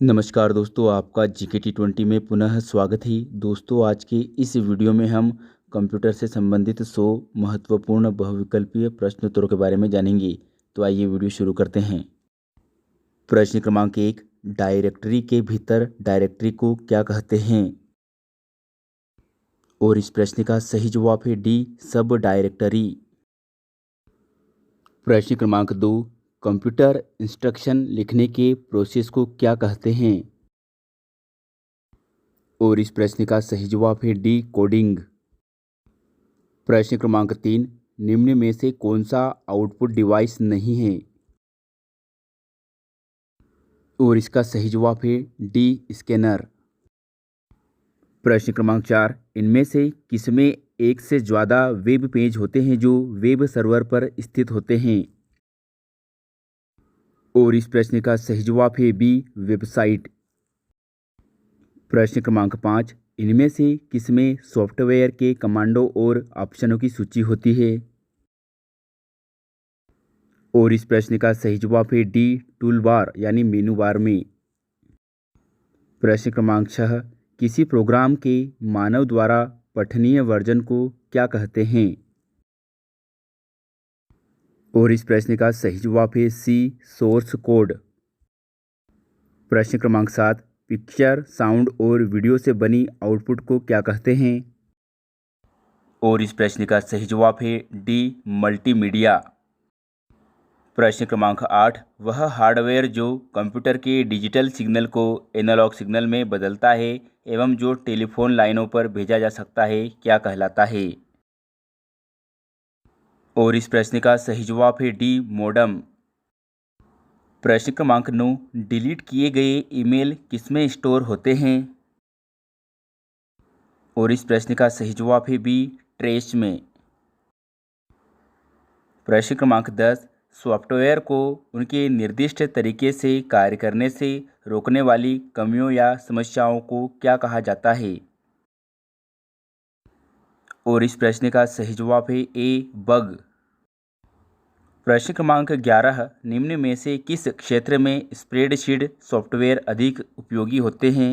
नमस्कार दोस्तों, आपका GK T20 में पुनः स्वागत है। दोस्तों, आज के इस वीडियो में हम कंप्यूटर से संबंधित 100 महत्वपूर्ण बहुविकल्पीय प्रश्नोत्तरों के बारे में जानेंगे। तो आइए वीडियो शुरू करते हैं। प्रश्न क्रमांक 1, डायरेक्टरी के भीतर डायरेक्टरी को क्या कहते हैं? और इस प्रश्न का सही जवाब है डी, सब डायरेक्टरी। प्रश्न क्रमांक 2, कंप्यूटर इंस्ट्रक्शन लिखने के प्रोसेस को क्या कहते हैं? और इस प्रश्न का सही जवाब है डी, कोडिंग। प्रश्न क्रमांक 3, निम्न में से कौन सा आउटपुट डिवाइस नहीं है? और इसका सही जवाब है डी, स्कैनर। प्रश्न क्रमांक 4, इनमें से किसमें एक से ज़्यादा वेब पेज होते हैं जो वेब सर्वर पर स्थित होते हैं? और इस प्रश्न का सही जवाब है बी, वेबसाइट। प्रश्न क्रमांक 5, इनमें से किसमें सॉफ्टवेयर के कमांडों और ऑप्शनों की सूची होती है? और इस प्रश्न का सही जवाब है डी, टूल बार यानी मेनू बार में। प्रश्न क्रमांक 6, किसी प्रोग्राम के मानव द्वारा पठनीय वर्जन को क्या कहते हैं? और इस प्रश्न का सही जवाब है सी, सोर्स कोड। प्रश्न क्रमांक 7, पिक्चर, साउंड और वीडियो से बनी आउटपुट को क्या कहते हैं? और इस प्रश्न का सही जवाब है डी, मल्टीमीडिया। प्रश्न क्रमांक 8, वह हार्डवेयर जो कंप्यूटर के डिजिटल सिग्नल को एनालॉग सिग्नल में बदलता है एवं जो टेलीफोन लाइनों पर भेजा जा सकता है क्या कहलाता है? और इस प्रश्न का सही जवाब है डी, मोडम। प्रश्न क्रमांक 9, डिलीट किए गए ईमेल किसमें स्टोर होते हैं? और इस प्रश्न का सही जवाब है बी, ट्रेस में। प्रश्न क्रमांक 10, सॉफ्टवेयर को उनके निर्दिष्ट तरीके से कार्य करने से रोकने वाली कमियों या समस्याओं को क्या कहा जाता है? और इस प्रश्न का सही जवाब है ए, बग। प्रश्न क्रमांक 11, निम्न में से किस क्षेत्र में स्प्रेडशीट सॉफ्टवेयर अधिक उपयोगी होते हैं?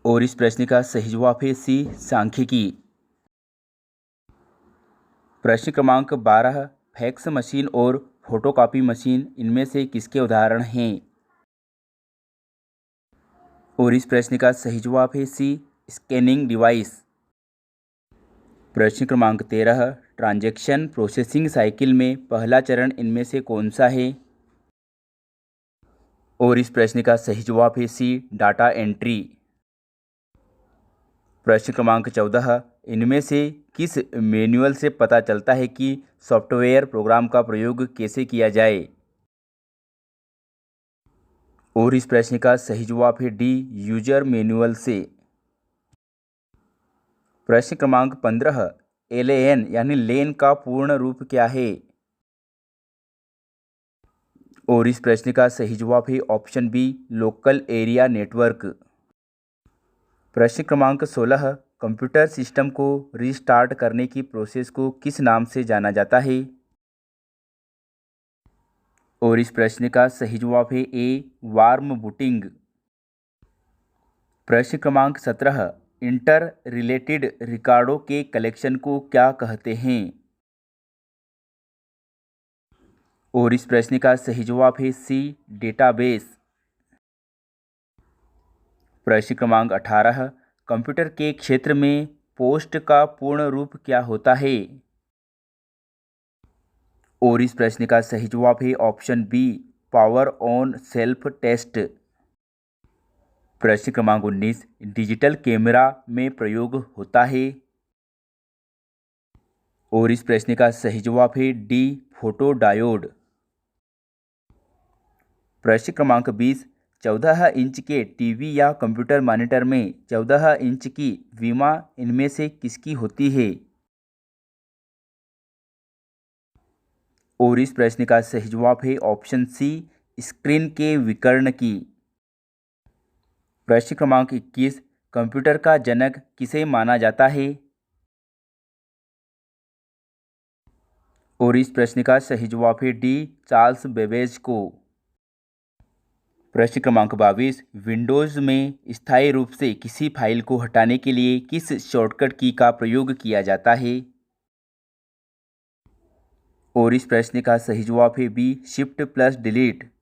और इस प्रश्न का सही जवाब है सी, सांख्यिकी। प्रश्न क्रमांक 12, फैक्स मशीन और फोटोकॉपी मशीन इनमें से किसके उदाहरण हैं? और इस प्रश्न का सही जवाब है सी, स्कैनिंग डिवाइस। प्रश्न क्रमांक 13, ट्रांजैक्शन प्रोसेसिंग साइकिल में पहला चरण इनमें से कौन सा है? और इस प्रश्न का सही जवाब है सी, डाटा एंट्री। प्रश्न क्रमांक 14, इनमें से किस मैनुअल से पता चलता है कि सॉफ्टवेयर प्रोग्राम का प्रयोग कैसे किया जाए? और इस प्रश्न का सही जवाब है डी, यूजर मैनुअल से। प्रश्न क्रमांक 15, LAN यानी लेन का पूर्ण रूप क्या है? और इस प्रश्न का सही जवाब है option B, local area network. प्रश्न क्रमांक 16, कंप्यूटर सिस्टम को रीस्टार्ट करने की प्रोसेस को किस नाम से जाना जाता है? और इस प्रश्न का सही जवाब है ए, वार्म बूटिंग। प्रश्न क्रमांक 17, इंटर रिलेटेड रिकॉर्डों के कलेक्शन को क्या कहते हैं? और इस प्रश्न का सही जवाब है सी, डेटाबेस। प्रश्न क्रमांक 18, कंप्यूटर के क्षेत्र में पोस्ट का पूर्ण रूप क्या होता है? और इस प्रश्न का सही जवाब है option B, power on self test. प्रश्न क्रमांक 19, डिजिटल कैमरा में प्रयोग होता है? और इस प्रश्न का सही जवाब है डी, फोटो डायोड। प्रश्न क्रमांक 20, 14 इंच के टीवी या कंप्यूटर मॉनिटर में 14 इंच की विमा इनमें से किसकी होती है? और इस प्रश्न का सही जवाब है ऑप्शन सी, स्क्रीन के विकर्ण की। प्रश्न क्रमांक 21, कंप्यूटर का जनक किसे माना जाता है? और इस प्रश्न का सही जवाब है डी, चार्ल्स बेबेज को। प्रश्न क्रमांक 22, विंडोज़ में स्थायी रूप से किसी फाइल को हटाने के लिए किस शॉर्टकट की का प्रयोग किया जाता है? और इस प्रश्न का सही जवाब है बी, शिफ्ट प्लस डिलीट।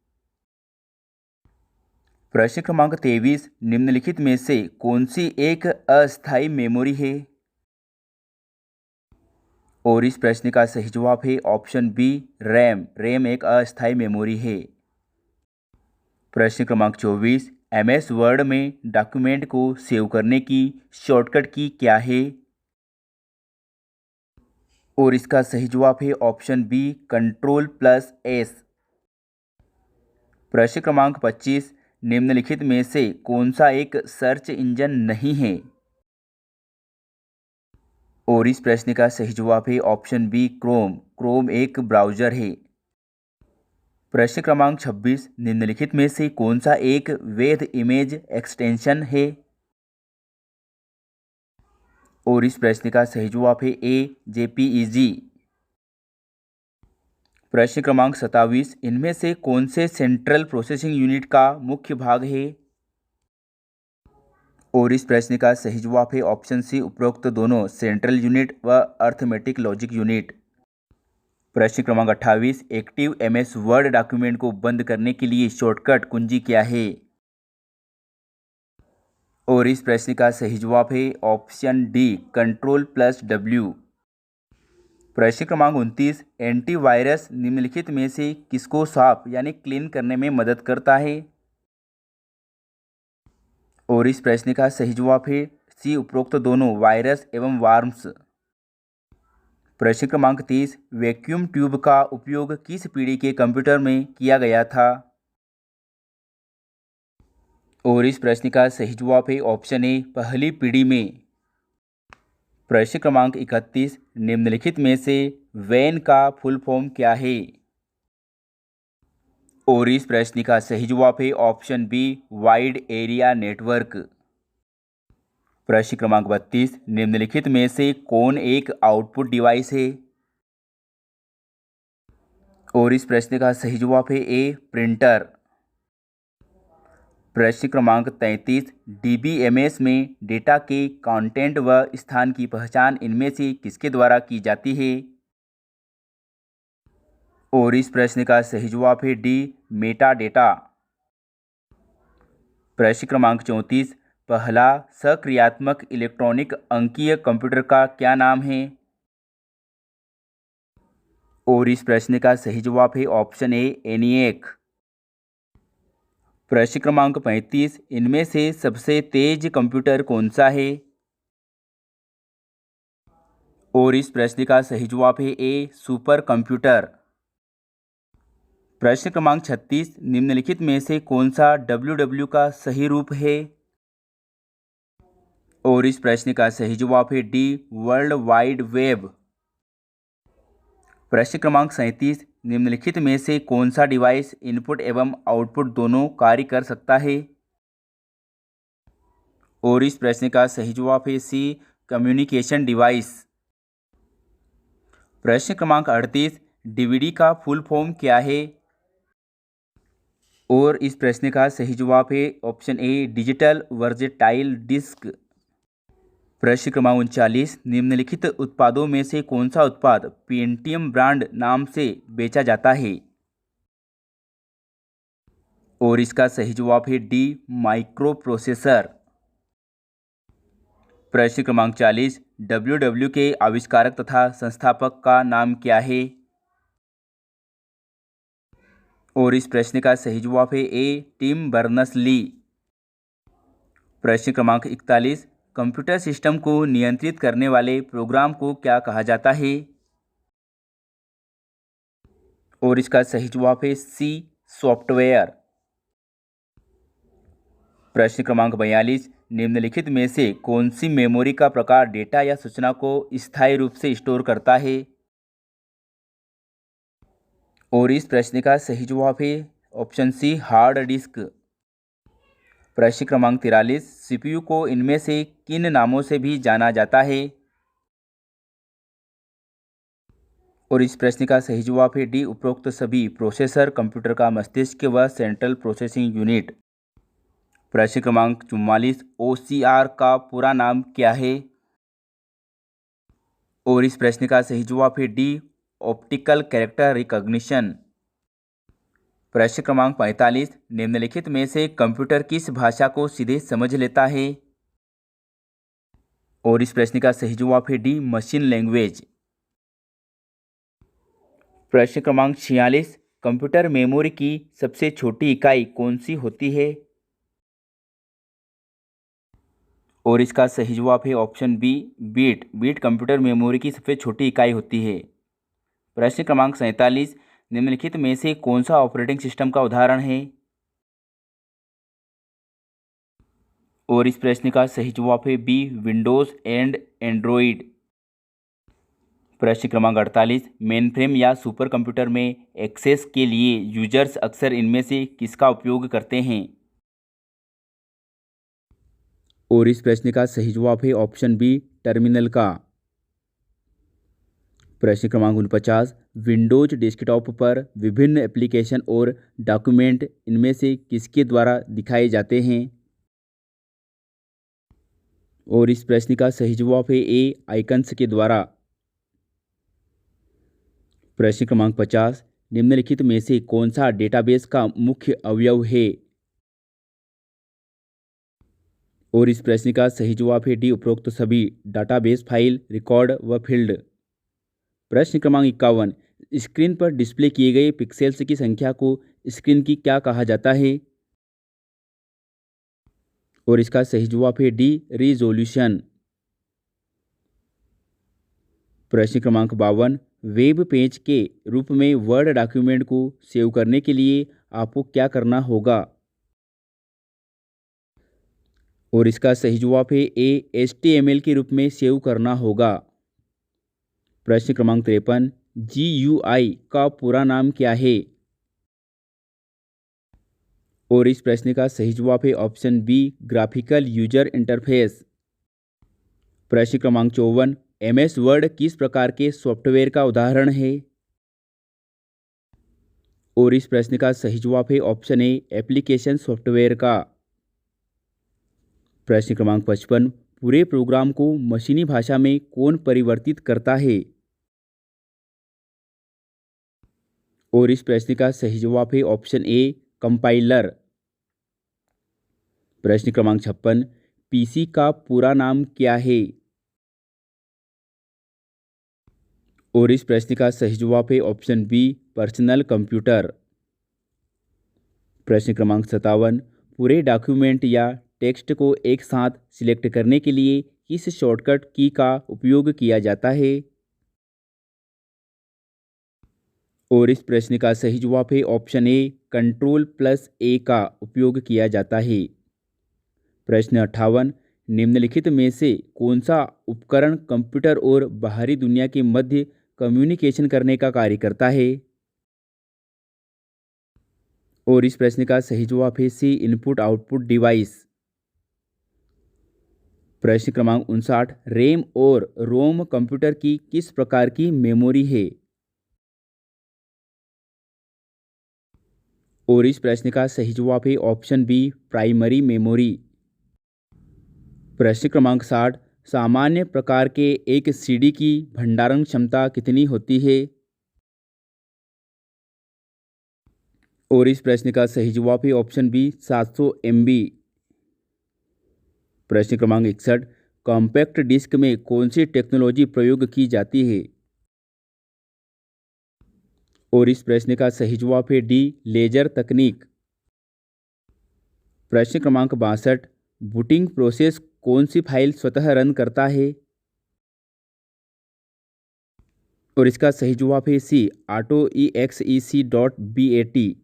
प्रश्न क्रमांक 23, निम्नलिखित में से कौन सी एक अस्थायी मेमोरी है? और इस प्रश्न का सही जवाब है ऑप्शन बी, रैम। रैम एक अस्थायी मेमोरी है। प्रश्न क्रमांक 24, एमएस वर्ड में डॉक्यूमेंट को सेव करने की शॉर्टकट की क्या है? और इसका सही जवाब है option B, control plus S. प्रश्न क्रमांक 25, निम्नलिखित में से कौन सा एक सर्च इंजन नहीं है? और इस प्रश्न का सही जवाब है ऑप्शन बी, क्रोम। क्रोम एक ब्राउज़र है। प्रश्न क्रमांक 26, निम्नलिखित में से कौन सा एक वैध इमेज एक्सटेंशन है? और इस प्रश्न का सही जवाब है ए, जेपीईजी। प्रश्न क्रमांक 27, इनमें से कौन से सेंट्रल प्रोसेसिंग यूनिट का मुख्य भाग है? और इस प्रश्न का सही जवाब है ऑप्शन सी, उपरोक्त दोनों, सेंट्रल यूनिट व अर्थमेटिक लॉजिक यूनिट। प्रश्न क्रमांक 28, एक्टिव एमएस वर्ड डॉक्यूमेंट को बंद करने के लिए शॉर्टकट कुंजी क्या है? और इस प्रश्न का सही जवाब है option D, control plus W. प्रश्न क्रमांक 29, एंटीवायरस निम्नलिखित में से किसको साफ यानी क्लीन करने में मदद करता है? और इस प्रश्न का सही जवाब है सी, उपरोक्त दोनों, वायरस एवं वार्म्स। प्रश्न क्रमांक 30, वैक्यूम ट्यूब का उपयोग किस पीढ़ी के कंप्यूटर में किया गया था? और इस प्रश्न का सही जवाब है ऑप्शन ए, पहली पीढ़ी में। प्रश्न क्रमांक 31, निम्नलिखित में से वैन का फुल फॉर्म क्या है? और इस प्रश्न का सही जवाब है option B, wide area network. प्रश्न क्रमांक 32, निम्नलिखित में से कौन एक आउटपुट डिवाइस है? और इस प्रश्न का सही जवाब है ए, प्रिंटर। प्रश्न क्रमांक 33, डीबीएमएस में डेटा के कंटेंट व स्थान की पहचान इनमें से किसके द्वारा की जाती है? और इस प्रश्न का सही जवाब है डी, मेटा डेटा। प्रश्न क्रमांक 34, पहला सक्रियात्मक इलेक्ट्रॉनिक अंकीय कंप्यूटर का क्या नाम है? और इस प्रश्न का सही जवाब है ऑप्शन ए, एनिएक। प्रश्न क्रमांक 35, इनमें से सबसे तेज कंप्यूटर कौन सा है? और इस प्रश्न का सही जवाब है ए, सुपर कंप्यूटर। प्रश्न क्रमांक 36, निम्नलिखित में से कौन सा डब्ल्यू का सही रूप है? और इस प्रश्न का सही जवाब है डी, वर्ल्ड वाइड वेब। प्रश्न क्रमांक 37, निम्नलिखित में से कौन सा डिवाइस इनपुट एवं आउटपुट दोनों कार्य कर सकता है? और इस प्रश्न का सही जवाब है सी, कम्युनिकेशन डिवाइस। प्रश्न क्रमांक 38, डीवीडी का फुल फॉर्म क्या है? और इस प्रश्न का सही जवाब है option A, digital versatile disc. प्रश्न क्रमांक 39, निम्नलिखित उत्पादों में से कौन सा उत्पाद पेंटियम ब्रांड नाम से बेचा जाता है? और इसका सही जवाब है डी, माइक्रो प्रोसेसर। प्रश्न क्रमांक 40, डब्ल्यू के आविष्कारक तथा संस्थापक का नाम क्या है? और इस प्रश्न का सही जवाब है ए, टिम बर्नर्स-ली। प्रश्न क्रमांक 41, कंप्यूटर सिस्टम को नियंत्रित करने वाले प्रोग्राम को क्या कहा जाता है? और इसका सही जवाब है सी, सॉफ्टवेयर। प्रश्न क्रमांक 42, निम्नलिखित में से कौन सी मेमोरी का प्रकार डेटा या सूचना को स्थायी रूप से स्टोर करता है? और इस प्रश्न का सही जवाब है ऑप्शन सी, हार्ड डिस्क। प्रश्न क्रमांक 43, सीपीयू को इनमें से किन नामों से भी जाना जाता है? और इस प्रश्न का सही जवाब है डी, उपरोक्त सभी प्रोसेसर कंप्यूटर का मस्तिष्क व सेंट्रल प्रोसेसिंग यूनिट। प्रश्न क्रमांक 44, OCR का पूरा नाम क्या है? और इस प्रश्न का सही जवाब है डी, ऑप्टिकल कैरेक्टर रिकॉग्निशन। प्रश्न क्रमांक 45, निम्नलिखित में से कंप्यूटर किस भाषा को सीधे समझ लेता है? और इस प्रश्न का सही जवाब है डी, मशीन लैंग्वेज। प्रश्न क्रमांक 46, कंप्यूटर मेमोरी की सबसे छोटी इकाई कौन सी होती है? और इसका सही जवाब है option B, bit. Bit computer memory की सबसे छोटी इकाई होती है। प्रश्न क्रमांक 47, निम्नलिखित में से कौन सा ऑपरेटिंग सिस्टम का उदाहरण है? और इस प्रश्न का सही जवाब है बी, विंडोज़ एंड एंड्रॉइड। प्रश्न क्रमांक 48, मेनफ्रेम या सुपर कंप्यूटर में एक्सेस के लिए यूजर्स अक्सर इनमें से किसका उपयोग करते हैं? और इस प्रश्न का सही जवाब है ऑप्शन बी, टर्मिनल का। प्रश्न क्रमांक 49, विंडोज डेस्कटॉप पर विभिन्न एप्लीकेशन और डॉक्यूमेंट इनमें से किसके द्वारा दिखाए जाते हैं? और इस प्रश्न का सही जवाब है ए, आइकन्स के द्वारा। प्रश्न क्रमांक 50, निम्नलिखित में से कौन सा डेटाबेस का मुख्य अवयव है? और इस प्रश्न का सही जवाब है डी, उपरोक्त सभी डाटाबेस फाइल, रिकॉर्ड व फील्ड। प्रश्न क्रमांक 51, स्क्रीन पर डिस्प्ले किए गए पिक्सेल्स की संख्या को स्क्रीन की क्या कहा जाता है? और इसका सही जवाब है डी, रिजोल्यूशन। प्रश्न क्रमांक 52, वेब पेज के रूप में वर्ड डॉक्यूमेंट को सेव करने के लिए आपको क्या करना होगा? और इसका सही जवाब है ए, HTML के रूप में सेव करना होगा। प्रश्न क्रमांक 53, GUI का पूरा नाम क्या है? और इस प्रश्न का सही जवाब है option B, graphical user interface. प्रश्न क्रमांक 54, MS वर्ड किस प्रकार के सॉफ्टवेयर का उदाहरण है? और इस प्रश्न का सही जवाब है ऑप्शन ए, एप्लीकेशन सॉफ्टवेयर का। प्रश्न क्रमांक 55, पूरे प्रोग्राम को मशीनी भाषा में कौन परिवर्तित करता है? और इस प्रश्न का सही जवाब है ऑप्शन ए, कंपाइलर। प्रश्न क्रमांक 56, PC का पूरा नाम क्या है? और इस प्रश्न का सही जवाब है ऑप्शन बी, पर्सनल कंप्यूटर। प्रश्न क्रमांक 57, पूरे डॉक्यूमेंट या टेक्स्ट को एक साथ सिलेक्ट करने के लिए किस शॉर्टकट की का उपयोग किया जाता है? और इस प्रश्न का सही जवाब है ऑप्शन ए, Ctrl+A का उपयोग किया जाता है। प्रश्न 58, निम्नलिखित में से कौन सा उपकरण कंप्यूटर और बाहरी दुनिया के मध्य कम्युनिकेशन करने का कार्य करता है? और इस प्रश्न का सही जवाब है सी, इनपुट आउटपुट डिवाइस। प्रश्न क्रमांक 59, रैम और रोम कंप्यूटर की किस प्रकार की मेमोरी है? और इस प्रश्न का सही जवाब है ऑप्शन बी, प्राइमरी मेमोरी। प्रश्न क्रमांक 60, सामान्य प्रकार के एक CD की भंडारण क्षमता कितनी होती है? और इस प्रश्न का सही जवाब है ऑप्शन बी, 700 MB। प्रश्न क्रमांक 61, कॉम्पैक्ट डिस्क में कौन सी टेक्नोलॉजी प्रयोग की जाती है? और इस प्रश्न का सही जवाब है डी, लेजर तकनीक। प्रश्न क्रमांक 62, बूटिंग प्रोसेस कौन सी फाइल स्वतः रन करता है? और इसका सही जवाब है सी, AutoEXEC.bat।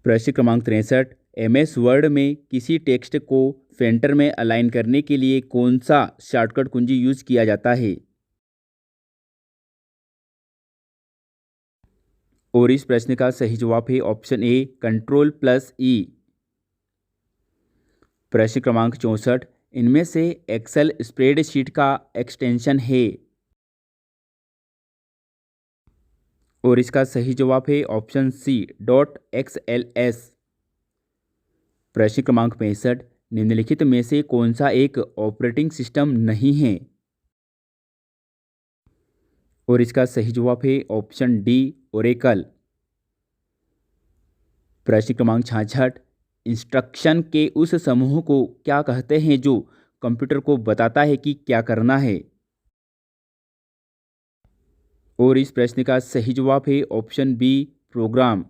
प्रश्न क्रमांक 63, MS वर्ड में किसी टेक्स्ट को सेंटर में अलाइन करने के लिए कौन सा शॉर्टकट कुंजी यूज किया जाता है? और इस प्रश्न का सही जवाब है ऑप्शन ए, Ctrl+E। प्रश्न क्रमांक 64, इनमें से एक्सेल स्प्रेडशीट का एक्सटेंशन है? और इसका सही जवाब है ऑप्शन सी .xls। प्रश्न क्रमांक 65, निम्नलिखित में से कौन सा एक ऑपरेटिंग सिस्टम नहीं है? और इसका सही जवाब है ऑप्शन डी ओरेकल। प्रश्न क्रमांक 66, इंस्ट्रक्शन के उस समूह को क्या कहते हैं जो कंप्यूटर को बताता है कि क्या करना है? और इस प्रश्न का सही जवाब है ऑप्शन बी प्रोग्राम।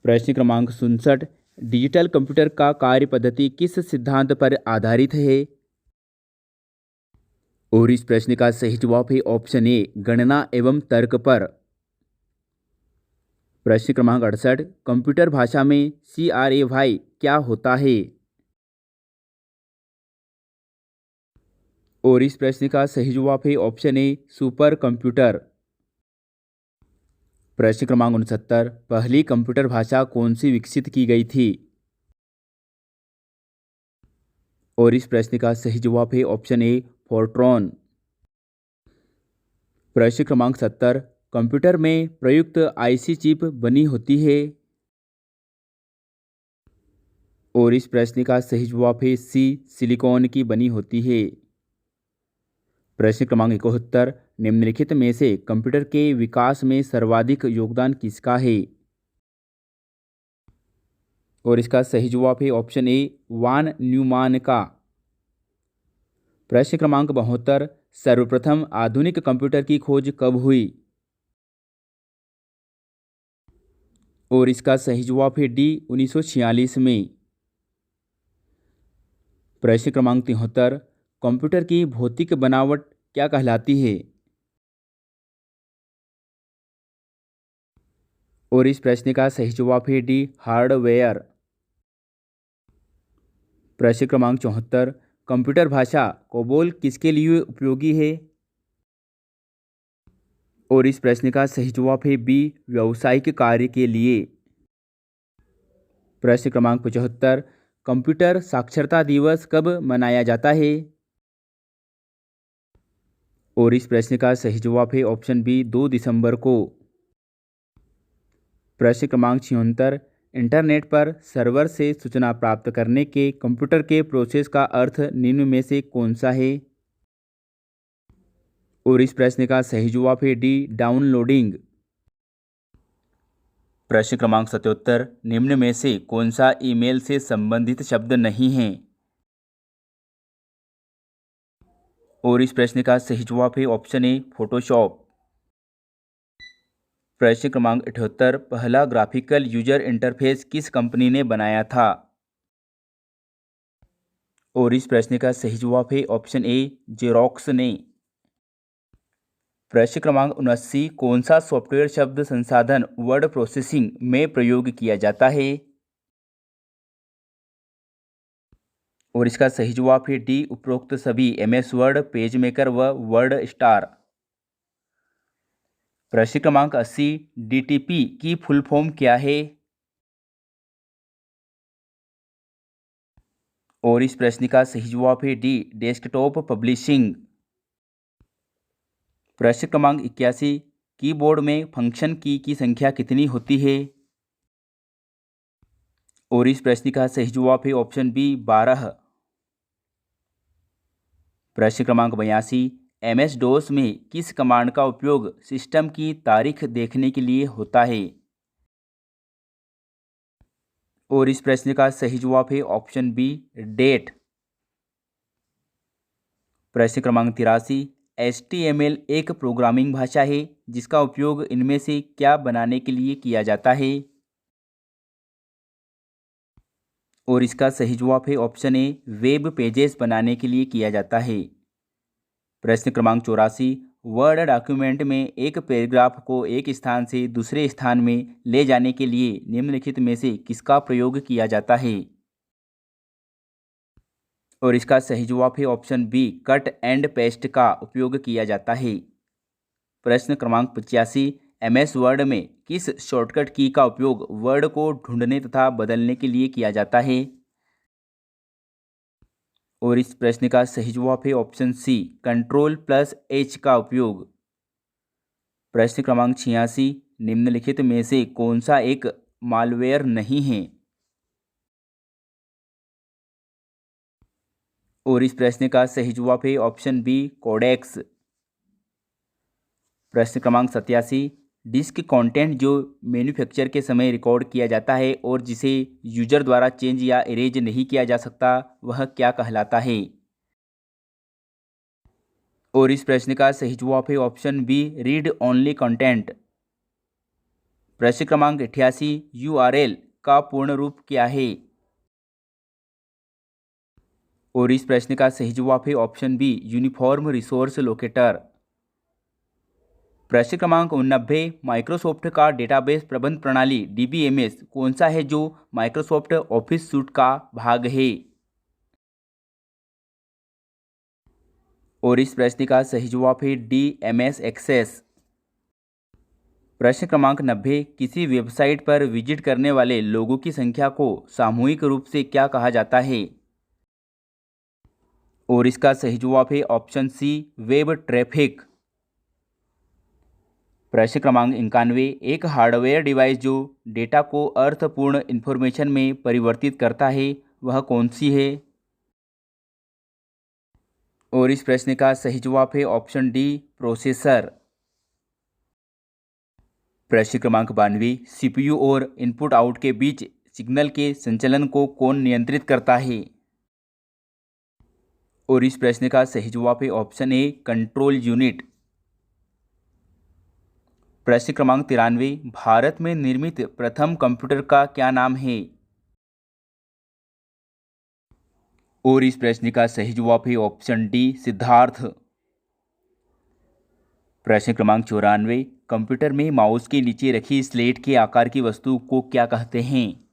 प्रश्न क्रमांक 67, डिजिटल कंप्यूटर का कार्य पद्धति किस सिद्धांत पर आधारित है? और इस प्रश्न का सही जवाब है ऑप्शन ए गणना एवं तर्क पर। प्रश्न क्रमांक 68, कंप्यूटर भाषा में CRAY क्या होता है? और इस प्रश्न का सही जवाब है ऑप्शन ए सुपर कंप्यूटर। प्रश्न क्रमांक 69, पहली कंप्यूटर भाषा कौन सी विकसित की गई थी? और इस प्रश्न का सही जवाब है ऑप्शन ए फोर्ट्रॉन। प्रश्न क्रमांक 70, कंप्यूटर में प्रयुक्त IC चिप बनी होती है? और इस प्रश्न का सही जवाब है सी सिलिकॉन की बनी होती है। प्रश्न क्रमांक 71, निम्नलिखित में से कंप्यूटर के विकास में सर्वाधिक योगदान किसका है? और इसका सही जवाब है ऑप्शन ए वान न्यूमान का। प्रश्न क्रमांक 72, सर्वप्रथम आधुनिक कंप्यूटर की खोज कब हुई? और इसका सही जवाब है डी 1946 में। प्रश्न क्रमांक 73, कंप्यूटर की भौतिक बनावट क्या कहलाती है? और इस प्रश्न का सही जवाब है डी हार्डवेयर। प्रश्न क्रमांक 74, कंप्यूटर भाषा कोबोल किसके लिए उपयोगी है? और इस प्रश्न का सही जवाब है बी व्यावसायिक कार्य के लिए। प्रश्न क्रमांक 75, कंप्यूटर साक्षरता दिवस कब मनाया जाता है? और इस प्रश्न का सही जवाब है ऑप्शन बी 2 दिसंबर को। प्रश्न क्रमांक 76, इंटरनेट पर सर्वर से सूचना प्राप्त करने के कंप्यूटर के प्रोसेस का अर्थ निम्न में से कौन सा है? और इस प्रश्न का सही जवाब है डी डाउनलोडिंग। प्रश्न क्रमांक 77, निम्न में से कौन सा ईमेल से संबंधित शब्द नहीं है? और इस प्रश्न का सही जवाब है ऑप्शन ए फोटोशॉप। प्रश्न क्रमांक 78, पहला ग्राफिकल यूजर इंटरफेस किस कंपनी ने बनाया था? और इस प्रश्न का सही जवाब है ऑप्शन ए जेरोक्स ने। प्रश्न क्रमांक 79, कौन सा सॉफ्टवेयर शब्द संसाधन वर्ड प्रोसेसिंग में प्रयोग किया जाता है? और इसका सही जवाब है डी उपरोक्त सभी MS वर्ड, पेज मेकर व वर्ड स्टार। प्रश्न क्रमांक 80, DTP की फुल फॉर्म क्या है? और इस प्रश्न का सही जवाब है डी डेस्कटॉप पब्लिशिंग। प्रश्न क्रमांक 81, कीबोर्ड में फंक्शन की संख्या कितनी होती है? और इस प्रश्न का सही जवाब है ऑप्शन बी 12। प्रश्न क्रमांक 82, MS DOS में किस कमांड का उपयोग सिस्टम की तारीख देखने के लिए होता है? और इस प्रश्न का सही जवाब है ऑप्शन बी डेट। प्रश्न क्रमांक 83, HTML एक प्रोग्रामिंग भाषा है जिसका उपयोग इनमें से क्या बनाने के लिए किया जाता है? और इसका सही जवाब है ऑप्शन ए वेब पेजेस बनाने के लिए किया जाता है। प्रश्न क्रमांक 84, वर्ड डॉक्यूमेंट में एक पैराग्राफ को एक स्थान से दूसरे स्थान में ले जाने के लिए निम्नलिखित में से किसका प्रयोग किया जाता है? और इसका सही जवाब है option B cut and paste का उपयोग किया जाता है। प्रश्न क्रमांक 85, MS वर्ड में किस शॉर्टकट की का उपयोग वर्ड को ढूंढने तथा बदलने के लिए किया जाता है? और इस प्रश्न का सही जवाब है ऑप्शन सी Ctrl+H का उपयोग। प्रश्न क्रमांक 86, निम्नलिखित में से कौन सा एक मालवेयर नहीं है? और इस प्रश्न का सही जवाब है ऑप्शन बी, कोडेक्स। प्रश्न क्रमांक 87, डिस्क कंटेंट जो मैन्युफैक्चर के समय रिकॉर्ड किया जाता है और जिसे यूजर द्वारा चेंज या इरेज नहीं किया जा सकता, वह क्या कहलाता है? और इस प्रश्न का सही जवाब है option B, read only content. प्रश्न क्रमांक 88, यूआरएल का पूर्ण रूप क्या है? और इस प्रश्न का सही जवाब है option B, uniform resource locator. प्रश्न क्रमांक 89, माइक्रोसॉफ्ट का डेटाबेस प्रबंध प्रणाली डीबीएमएस कौन सा है जो माइक्रोसॉफ्ट ऑफिस सूट का भाग है? और इस प्रश्न का सही जवाब है डी, एमएस एक्सेस। प्रश्न क्रमांक 90, किसी वेबसाइट पर विजिट करने वाले लोगों की संख्या को सामूहिक रूप से क्या कहा जाता है? और इसका सही जवाब है ऑप्शन सी, वेब ट्रैफिक। प्रश्न क्रमांक 91, एक हार्डवेयर डिवाइस जो डेटा को अर्थपूर्ण इंफॉर्मेशन में परिवर्तित करता है, वह कौन सी है? और इस प्रश्न का सही जवाब है ऑप्शन डी, प्रोसेसर। प्रश्न क्रमांक 92, सीपीयू और इनपुट आउट के बीच सिग्नल के संचलन को कौन नियंत्रित करता है? और इस प्रश्न का सही जवाब है ऑप्शन ए, कंट्रोल यूनिट। प्रश्न क्रमांक 93, भारत में निर्मित प्रथम कंप्यूटर का क्या नाम है? और इस प्रश्न का सही जवाब है ऑप्शन डी, सिद्धार्थ। प्रश्न क्रमांक 94, कंप्यूटर में माउस के नीचे रखी स्लेट के आकार की वस्तु को क्या कहते हैं?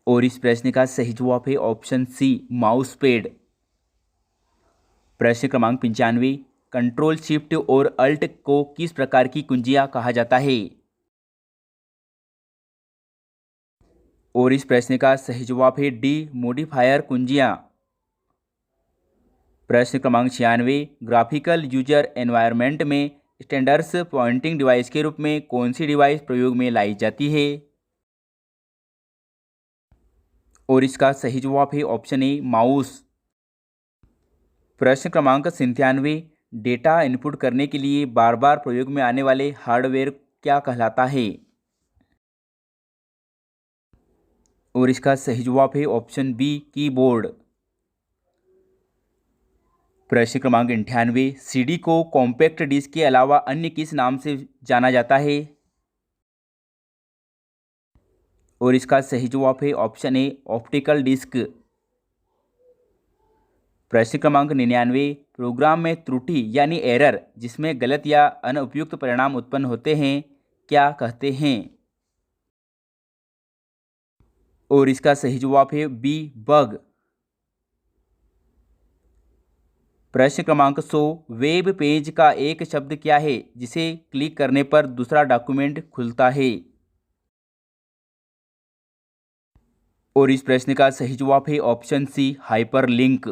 और इस प्रश्न का सही जवाब है ऑप्शन सी, माउस पैड। प्रश्न क्रमांक 95, कंट्रोल शिफ्ट और अल्ट को किस प्रकार की कुंजियां कहा जाता है? और इस प्रश्न का सही जवाब है डी, मॉडिफायर कुंजियां। प्रश्न क्रमांक 96, ग्राफिकल यूजर एनवायरनमेंट में स्टैंडर्ड्स पॉइंटिंग डिवाइस के रूप में कौन सी डिवाइस प्रयोग में लाई जाती है? और इसका सही जवाब है ऑप्शन ए, माउस। प्रश्न क्रमांक 97, डेटा इनपुट करने के लिए बार बार प्रयोग में आने वाले हार्डवेयर क्या कहलाता है? और इसका सही जवाब है ऑप्शन बी, कीबोर्ड। प्रश्न क्रमांक 98, सीडी को कॉम्पैक्ट डिस्क के अलावा अन्य किस नाम से जाना जाता है? और इसका सही जवाब है ऑप्शन ए, ऑप्टिकल डिस्क। प्रश्न क्रमांक 99, प्रोग्राम में त्रुटि यानी एरर जिसमें गलत या अनुपयुक्त परिणाम उत्पन्न होते हैं, क्या कहते हैं? और इसका सही जवाब है बी, बग। प्रश्न क्रमांक 100, वेब पेज का एक शब्द क्या है जिसे क्लिक करने पर दूसरा डॉक्यूमेंट खुलता है? और इस प्रश्न का सही जवाब है ऑप्शन सी, हाइपरलिंक।